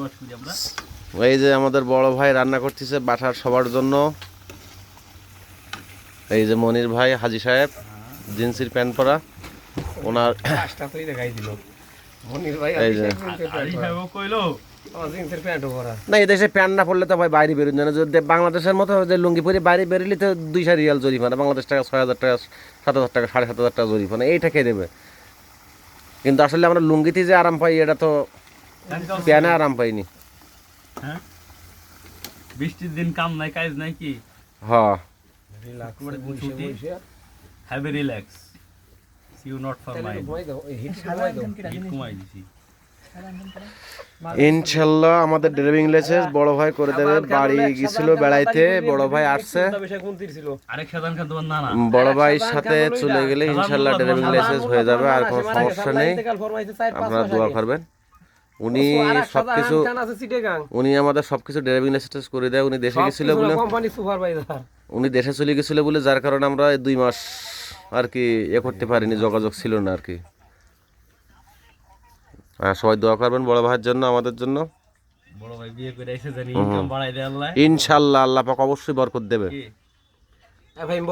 বসবাস করি আমরা। এই যে আমাদের বড় ভাই রান্না করতেছে বাসার সবার জন্য। এই যে মনির ভাই হাজী সাহেব জিন্সের প্যান্ট পরা ওনার কাজটা তো দেখাই দিল মনির ভাই এই যে আলী সাহেবও কইলো জিন্সের প্যান্টও পরা না এই দেশে প্যান্ট না পরলে তো ভাই বাইরে বেরোন না, যদি বাংলাদেশের মতো যে লুঙ্গি পরে বাইরে বেরোলে তো 200 রিয়াল জরিমানা, বাংলাদেশ টাকা 6,000 টাকা 7,000 টাকা 7,500 টাকা জরিমানা, এইটা কে দেবে? কিন্তু আসলে আমরা লুঙ্গিতে যে আরাম পাই এটা তো প্যানে আরাম পাইনি। হ্যাঁ, বৃষ্টির দিন কাম নাই কাজ নাই কি হ্যাঁ রিল্যাক্স একবারে বসে ছুটি। বসে have a relax, see you not for my ভয় দাও এই হিট ভয় দাও হিট কমাই দিছি। ইনশাল্লাহ আমাদের ড্রাইভিং লাইসেন্স বড় ভাই করে দেবে। বাড়ি গেছিল বেড়াইতে, বড় ভাই আসছে, বিষয় কোনটির ছিল আরেক সাধারণ খান তোমার নানা বড় ভাইয়ের সাথে চলে গেলে ইনশাল্লাহ ড্রাইভিং লাইসেন্স হয়ে যাবে, আর কোনো সমস্যা নেই। আপনারা দোয়া করবেন। উনি সবকিছু উনি আমাদের সবকিছু ড্রাইভিং লাইসেন্স করে দেয়। উনি দেশে গেছিল বলে কোম্পানি সুপারভাইজার উনি দেশে চলে গেছিল বলে যার কারণে আমরা 2 মাস আর কি করতে পারিনি, যোগাযোগ ছিল না আর কি। সবাই দোয়া করবেন বড় ভাইয়ের জন্য, আমাদের জন্য। বড় ভাই বিয়ে করে এসে জানি ইনকাম বাড়াই দেয় আল্লাহ ইনশাল্লাহ আল্লাহ পাক অবশ্যই বরকত দেবে। কি ভাই